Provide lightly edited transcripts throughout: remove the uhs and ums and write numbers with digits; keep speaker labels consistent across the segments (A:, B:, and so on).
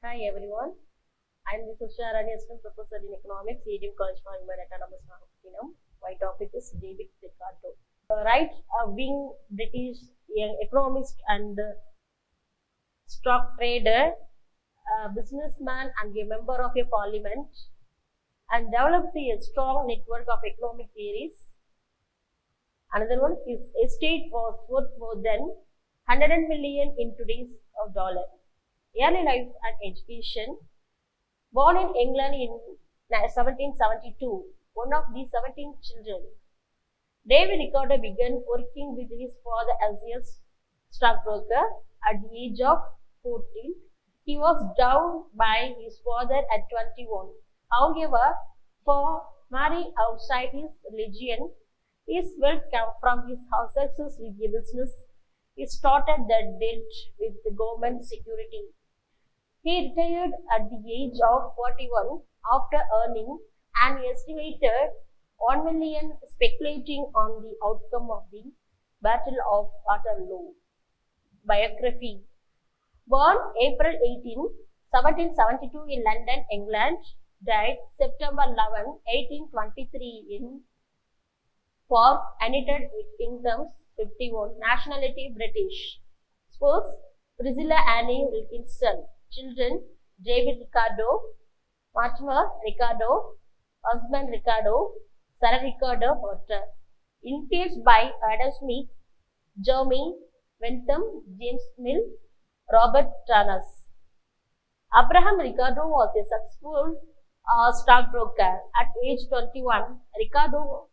A: Hi everyone, I am A.D.M.COLLEGE Assistant Professor in Economics, A.D.M.COLLEGE for Human Autonomous Nagapattinaam. My topic is David Ricardo. Being British economist and stock trader, a businessman and a member of a parliament, and developed a strong network of economic theories. Another one, his estate was worth more than 100 million in today's dollar. Early life and education. Born in England in 1772, one of the 17 children, David Ricardo began working with his father as a stockbroker at the age of 14. He was down by his father at 21. However, for marrying outside his religion, his wealth came from his success with the business. He started that dealt with the government security. He retired at the age of 41 after earning an estimated 1 million, speculating on the outcome of the Battle of Waterloo. Biography. Born April 18, 1772 in London, England. Died September 11, 1823 in for United Kingdom, 51. Nationality British. Spouse Priscilla Annie Wilkinson. Children David Ricardo, Mortimer Ricardo, husband Ricardo, Sarah Ricardo, daughter. Influenced by Adam Smith, Jeremy Bentham, James Mill, Robert Turner. Abraham Ricardo was a successful stockbroker. At age 21, Ricardo,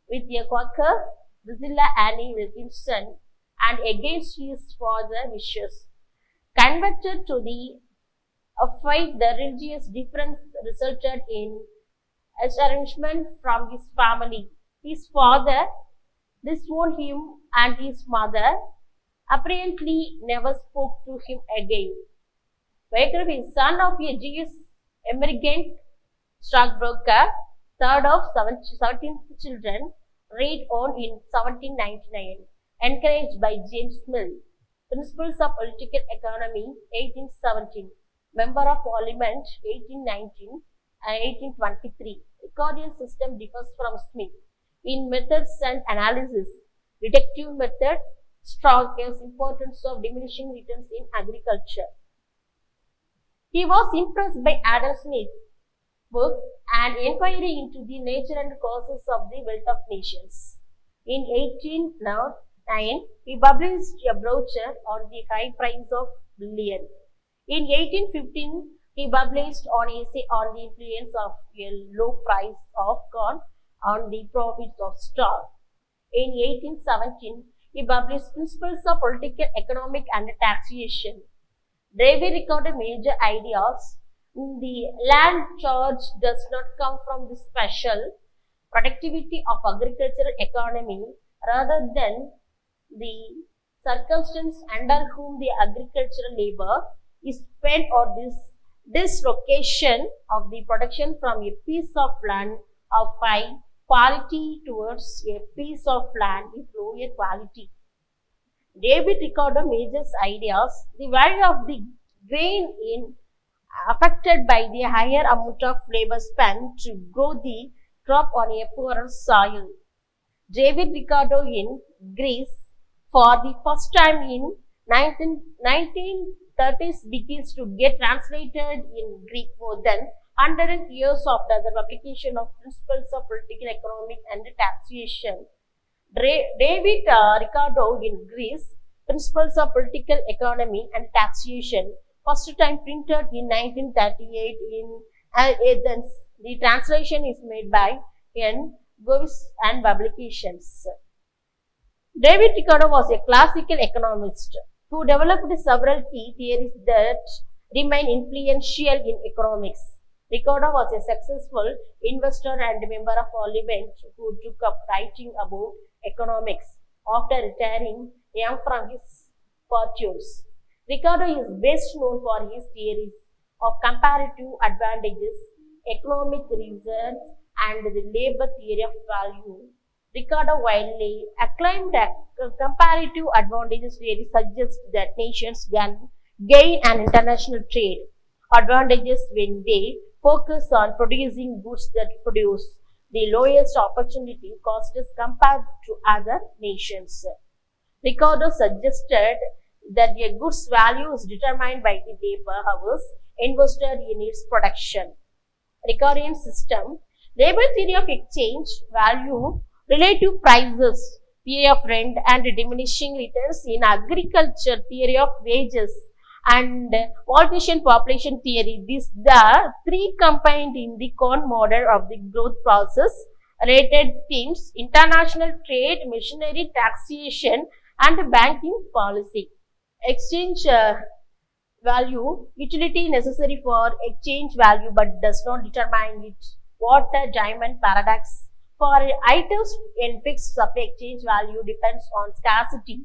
A: with a Quaker, Priscilla Annie Wilkinson, and against his father's wishes, converted to the faith. The religious difference resulted in estrangement from his family. His father disowned him, and his mother apparently never spoke to him again. Biography. Son of a Jewish immigrant stockbroker, third of 17 children, read on in 1799, encouraged by James Mill. Principles of Political Economy, 1817. Member of Parliament, 1819 and 1823. Ricardian system differs from Smith in methods and analysis. Deductive method strong gives importance of diminishing returns in agriculture. He was impressed by Adam Smith's book and inquiry into the nature and causes of the wealth of nations. In 1809, he published a brochure on the high price of bullion. In 1815, he published an essay on the influence of a low price of corn on the profits of stock. In 1817, he published Principles of Political, Economic and Taxation. David Ricardo major ideas. The land charge does not come from the special productivity of agricultural economy rather than the circumstance under whom the agricultural labor is spent, or this dislocation of the production from a piece of land of high quality towards a piece of land with lower quality. David Ricardo major ideas. The value of the grain in affected by the higher amount of labor spent to grow the crop on a poorer soil. David Ricardo in Greece. For the first time in 1930s begins to get translated in Greek more than 100 years after the publication of Principles of Political, Economic and Taxation. David Ricardo in Greece, Principles of Political Economy and Taxation, first time printed in 1938 in Athens. The translation is made by N. Govis and Publications. David Ricardo was a classical economist who developed several key theories that remain influential in economics. Ricardo was a successful investor and member of parliament who took up writing about economics after retiring young from his pursuits. Ricardo is best known for his theories of comparative advantages, economic reasons, and the labor theory of value. Ricardo widely acclaimed that comparative advantages theory suggests that nations can gain an international trade advantages when they focus on producing goods that produce the lowest opportunity costs compared to other nations. Ricardo suggested that a good's value is determined by the labor hours invested in its production. Ricardian system, labor theory of exchange value, relative prices, theory of rent and diminishing returns in agriculture, theory of wages, and Malthusian population theory. These the three combined in the Kohn model of the growth process. Related themes: international trade, machinery, taxation, and banking policy. Exchange value, utility necessary for exchange value but does not determine it. What a diamond paradox. For items in fixed supply, exchange value depends on scarcity.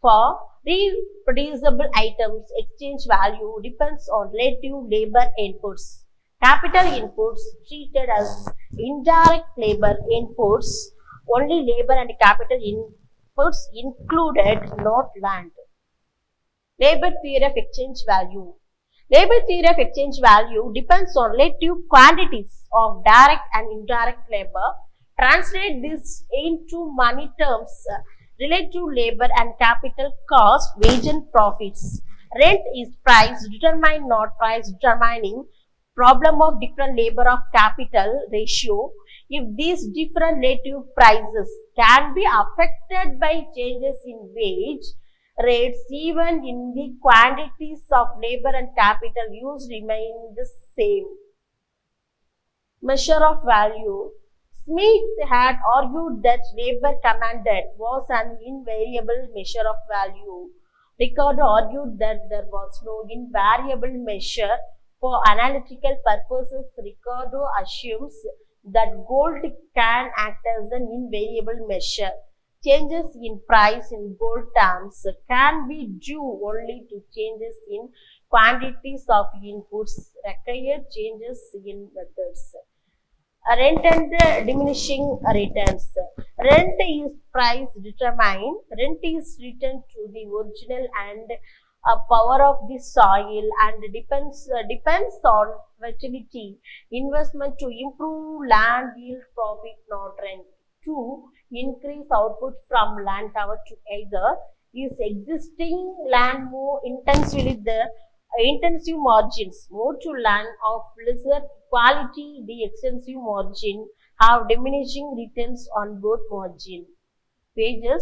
A: For reproducible items, exchange value depends on relative labor inputs. Capital inputs treated as indirect labor inputs, only labor and capital inputs included, not land. Labor theory of exchange value. Labor theory of exchange value depends on relative quantities of direct and indirect labor. Translate this into money terms, relative labor and capital cost, wage and profits. Rent is price determined, not price determining. Problem of different labor of capital ratio. If these different relative prices can be affected by changes in wage rates, even in the quantities of labor and capital used remain the same. Measure of value. Smith had argued that labor commanded was an invariable measure of value. Ricardo argued that there was no invariable measure. For analytical purposes, Ricardo assumes that gold can act as an invariable measure. Changes in price in gold terms can be due only to changes in quantities of inputs, required changes in methods. Rent and diminishing returns. Rent is price determined. Rent is returned to the original and power of the soil and depends on fertility. Investment to improve land yield profit, not rent. 2. Increase output from land cover to either is existing land more intensively the intensive margins, more to land of lesser quality, the extensive margin have diminishing returns on both margin. Wages,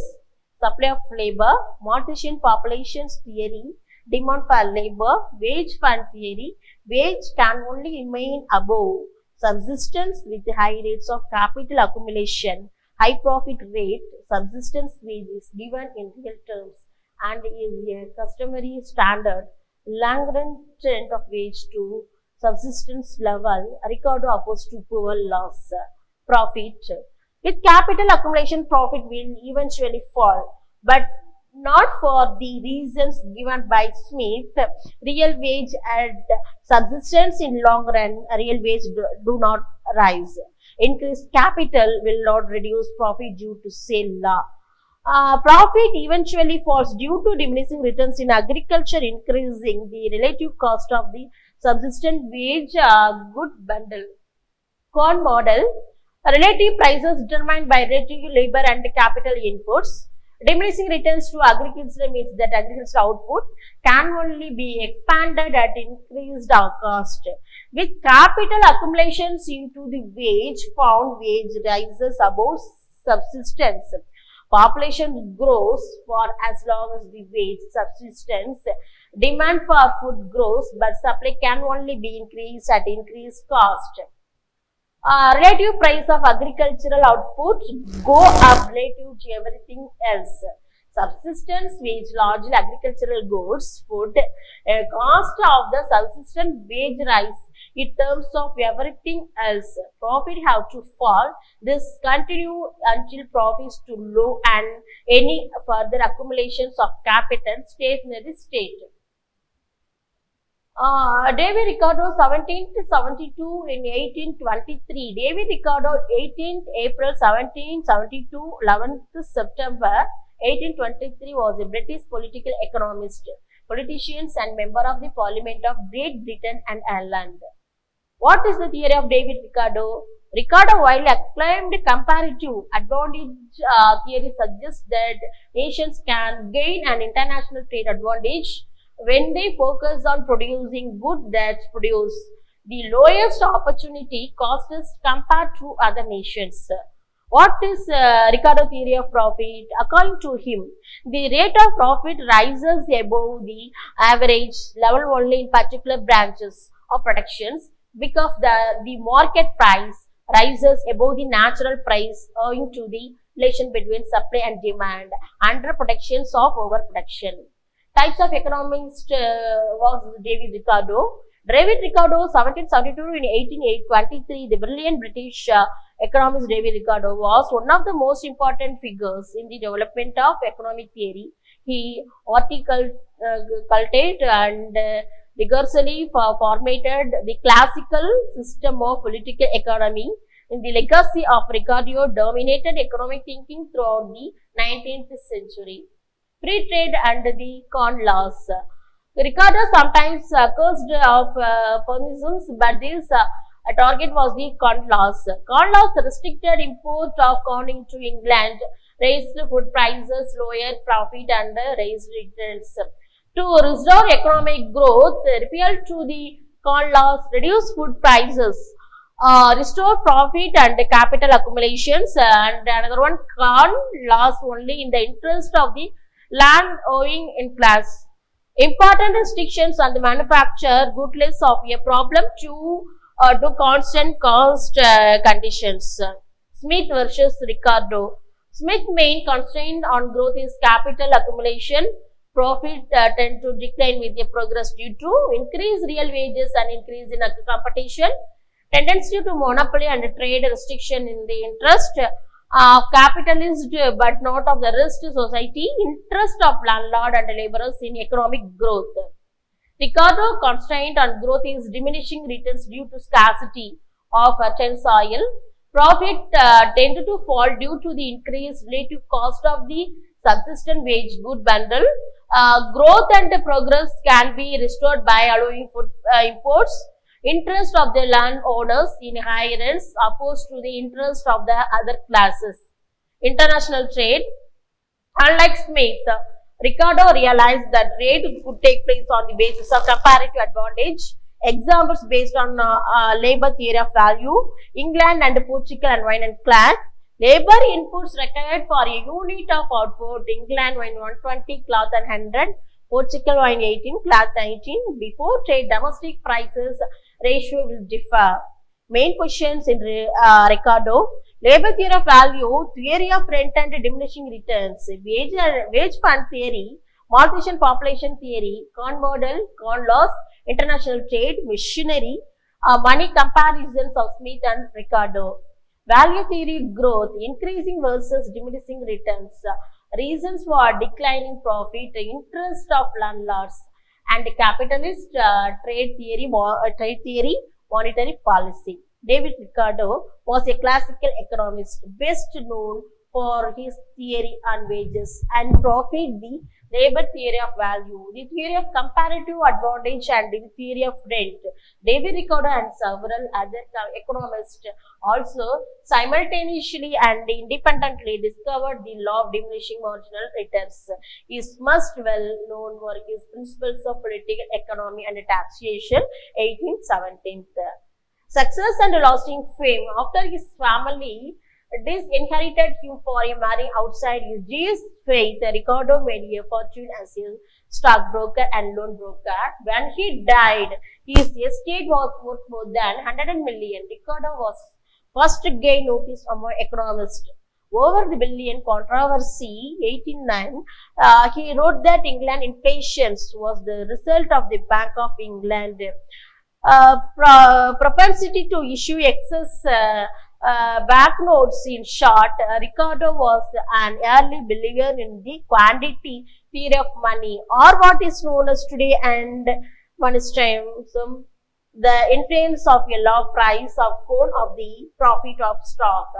A: supply of labor, Malthusian populations theory, demand for labor, wage fund theory, wage can only remain above subsistence with high rates of capital accumulation, high profit rate, subsistence wage is given in real terms and is a customary standard long-run trend of wage to subsistence level. Ricardo opposed to poor loss. Profit. With capital accumulation, profit will eventually fall, but not for the reasons given by Smith. Real wage and subsistence in long run, real wage do not rise. Increased capital will not reduce profit due to sale law. Profit eventually falls due to diminishing returns in agriculture, increasing the relative cost of the subsistence wage good bundle. Kohn model. Relative prices determined by relative labor and capital inputs. Diminishing returns to agriculture means that agricultural output can only be expanded at increased cost. With capital accumulations into the wage found, wage rises above subsistence. Population grows for as long as the wage subsistence. Demand for food grows, but supply can only be increased at increased cost. Relative price of agricultural output go up relative to everything else. Subsistence wage, largely agricultural goods, food, cost of the subsistence wage rise in terms of everything else. Profit have to fall. This continue until profits to low and any further accumulations of capital stationary state. David Ricardo 1772 in 1823. David Ricardo 18th April 1772, 11th September 1823 was a British political economist. politicians and member of the Parliament of Great Britain and Ireland. What is the theory of David Ricardo? Ricardo, while acclaimed comparative advantage theory suggests that nations can gain an international trade advantage when they focus on producing goods that produce the lowest opportunity costs compared to other nations. What is Ricardo theory of profit? According to him, the rate of profit rises above the average level only in particular branches of productions because the market price rises above the natural price owing to the relation between supply and demand under protections of overproduction. Types of economists was David Ricardo. David Ricardo, 1772 to 1823, the brilliant British economist David Ricardo was one of the most important figures in the development of economic theory. He articulated and rigorously formatted the classical system of political economy. In the legacy of Ricardo dominated economic thinking throughout the 19th century. Free trade and the corn laws. Ricardo sometimes accused of permissions, but this target was the corn laws. Corn laws restricted import of corn into England, raised food prices, lowered profit and raised returns. To restore economic growth, repeal to the corn laws, reduce food prices, restore profit and capital accumulations, and another one, corn laws only in the interest of the land owing in class. Important restrictions on the manufacture goods of a problem to constant cost conditions. Smith versus Ricardo. Smith's main constraint on growth is capital accumulation. Profit tend to decline with the progress due to increased real wages and increase in competition. Tendency to monopoly and trade restriction in the interest of capitalist but not of the rest society, interest of landlord and laborers in economic growth. Ricardo constraint on growth is diminishing returns due to scarcity of fertile soil. Profit tend to fall due to the increased relative cost of the subsistence wage good bundle. Growth and progress can be restored by allowing food imports. Interest of the landowners in high rents opposed to the interest of the other classes. International trade. Unlike Smith, Ricardo realized that trade could take place on the basis of comparative advantage. Examples based on labor theory of value. England and Portugal and wine and cloth. Labor inputs required for a unit of output. England wine 120, cloth and 100. Portugal wine 18, cloth 19. Before trade, domestic prices ratio will differ. Main questions in Ricardo. Labor theory of value, theory of rent and diminishing returns, wage fund theory, Malthusian population theory, corn model, corn laws, international trade, missionary, money comparisons of Smith and Ricardo. Value theory growth, increasing versus diminishing returns, reasons for declining profit, interest of landlords, and capitalist trade theory, monetary policy. David Ricardo was a classical economist best known for his theory on wages and profit, the labor theory of value, the theory of comparative advantage and the theory of rent. David Ricardo and several other economists also simultaneously and independently discovered the law of diminishing marginal returns. He is most well known for his principles of political economy and taxation, 1817. Success and lasting fame. After his family disinherited him for a marrying outside his Jewish faith, Ricardo made a fortune as a stockbroker and loan broker. When he died, his estate was worth more than 100 million. Ricardo was first gained notice among economists over the billion controversy. 1809, he wrote that England inflation was the result of the Bank of England propensity to issue excess banknotes. In short, Ricardo was an early believer in the quantity theory of money, or what is known as today and monetism, the influence of a log price of corn of the profit of stock.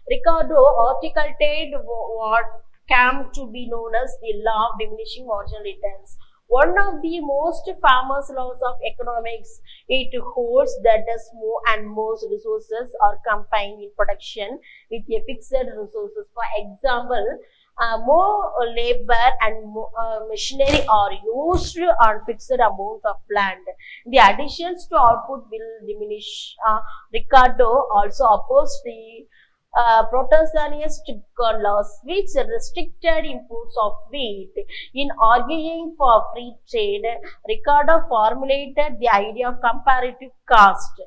A: Ricardo articulated what came to be known as the law of diminishing marginal returns. One of the most famous laws of economics, it holds that as more and more resources are combined in production with a fixed resources. For example, more labor and more, machinery are used on fixed amount of land. The additions to output will diminish. Ricardo also opposed the protectionist laws which restricted imports of wheat. In arguing for free trade, Ricardo formulated the idea of comparative cost.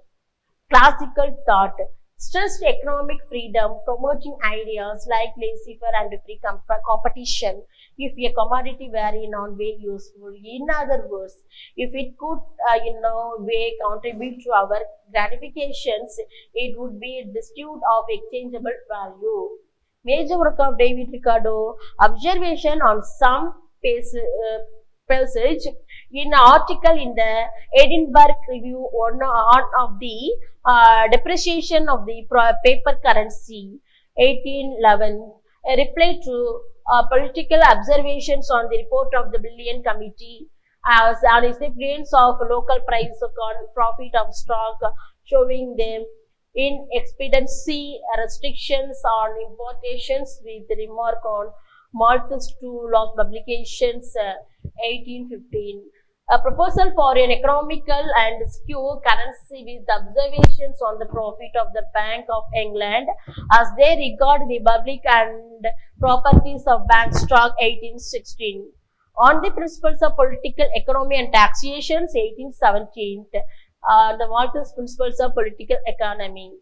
A: Classical thought stressed economic freedom, promoting ideas like laissez-faire and free competition. If a commodity were in one way useful, in other words, if it could, way contribute to our gratifications, it would be destitute of exchangeable value. Major work of David Ricardo, observation on some passage in an article in the Edinburgh Review on of the depreciation of the paper currency, 1811, a reply to political observations on the report of the Billion Committee as on its influence of local price on profit of stock, showing them inexpediency restrictions on importations with remark on Malthus two laws publications, 1815. A proposal for an economical and secure currency with observations on the profit of the Bank of England as they regard the public and properties of bank stock, 1816. On the principles of political economy and taxations, 1817. The Malthus principles of political economy.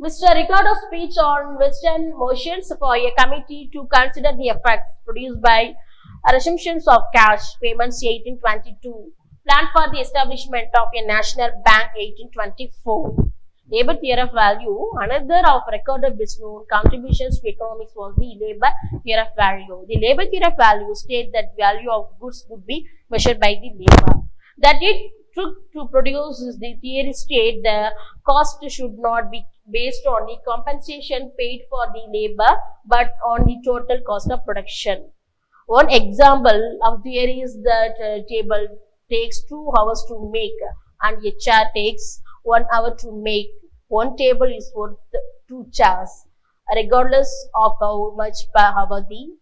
A: Mr. Ricardo's speech on Western motions for a committee to consider the effects produced by resumptions of cash payments, 1822. Plan for the establishment of a national bank, 1824. Labor theory of value. Another of Ricardo Bisno's contributions to economics was the labor theory of value. The labor theory of value states that value of goods would be measured by the labor that it took to produce. The theory state the cost should not be based on the compensation paid for the labor but on the total cost of production. One example of theory is that a table takes 2 hours to make and a chair takes 1 hour to make. One table is worth 2 chairs, regardless of how much per hour the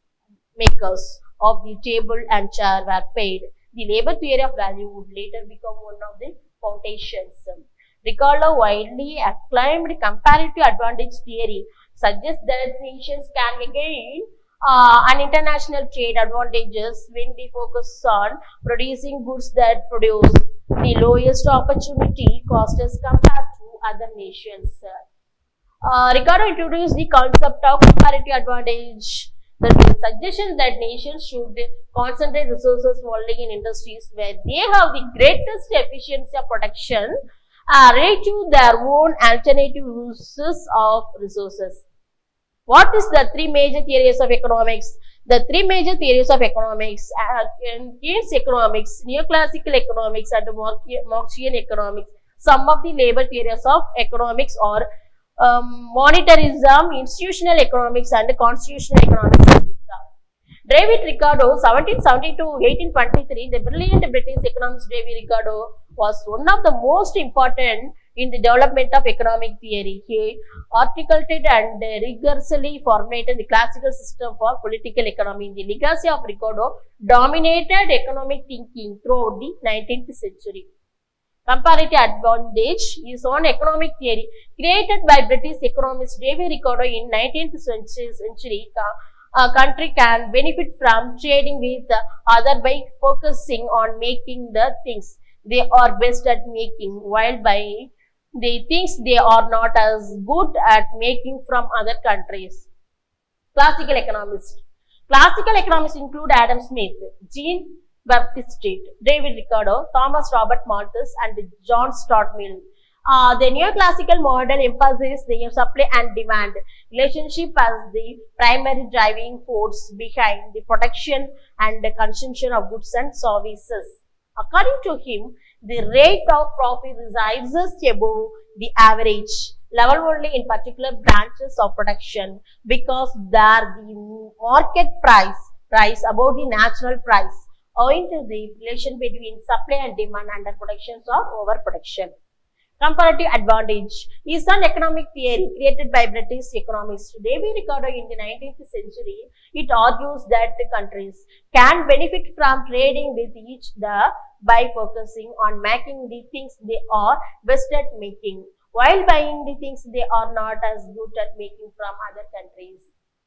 A: makers of the table and chair were paid. The labor theory of value would later become one of the foundations. Ricardo widely acclaimed comparative advantage theory suggests that nations can gain an international trade advantages when they focus on producing goods that produce the lowest opportunity cost as compared to other nations. Ricardo introduced the concept of comparative advantage. The suggestion that nations should concentrate resources only in industries where they have the greatest efficiency of production relative to their own alternative uses of resources. What is the 3 major theories of economics? The 3 major theories of economics Keynesian economics, neoclassical economics, and Marxian economics. Some of the labor theories of economics are monetarism, institutional economics, and constitutional economics, etc. David Ricardo, 1770 to 1823, the brilliant British economist David Ricardo was one of the most important in the development of economic theory. He articulated and rigorously formulated the classical system for political economy. The legacy of Ricardo dominated economic thinking throughout the 19th century. Comparative advantage is one economic theory created by British economist David Ricardo in 19th century. A country can benefit from trading with other by focusing on making the things they are best at making, while by the things they are not as good at making from other countries. Classical economists. Classical economists include Adam Smith, Jean Baptiste, David Ricardo, Thomas Robert Malthus, and John Stuart Mill. The neoclassical model emphasizes the supply and demand relationship as the primary driving force behind the production and the consumption of goods and services. According to him, the rate of profit rises above the average level only in particular branches of production because there the market price above the natural price owing to the relation between supply and demand under productions or overproduction. Comparative advantage is an economic theory created by British economist David Ricardo in the 19th century. It argues that countries can benefit from trading with each other by focusing on making the things they are best at making, while buying the things they are not as good at making from other countries.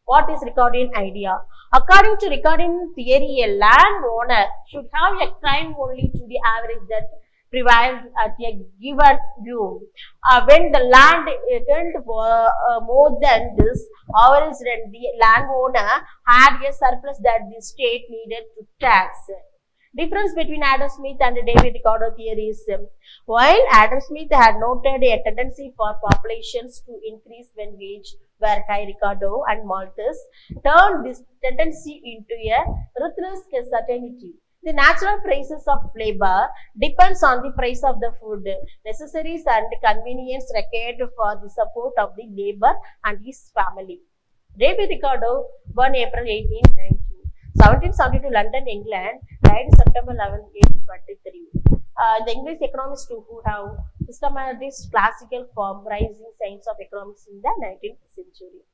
A: What is Ricardian idea? According to Ricardian theory, a landowner should have a claim only to the average that prevailed at a given room. When the land earned more than this average rent, the landowner had a surplus that the state needed to tax. Difference between Adam Smith and David Ricardo theories. While Adam Smith had noted a tendency for populations to increase when wages were high, Ricardo and Malthus turned this tendency into a ruthless certainty. The natural prices of labor depends on the price of the food, necessaries and convenience required for the support of the labor and his family. David Ricardo, born April 1890. 1772 London, England, died September 11, 1823. The English economists who have systematized classical form rising science of economics in the 19th century.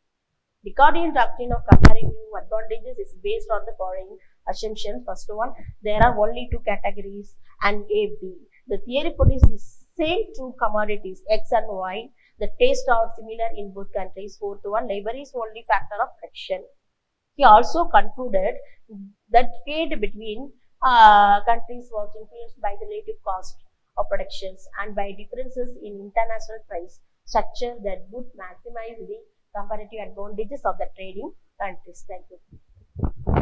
A: The Ricardian doctrine of comparative advantages is based on the following assumptions. First one, there are only two categories and A, B. The theory produces the same two commodities, X and Y. The tastes are similar in both countries. Fourth one, labor is only factor of production. He also concluded that trade between countries was influenced by the relative cost of productions and by differences in international price structure that would maximize the comparative advantages of the trading countries. Thank you.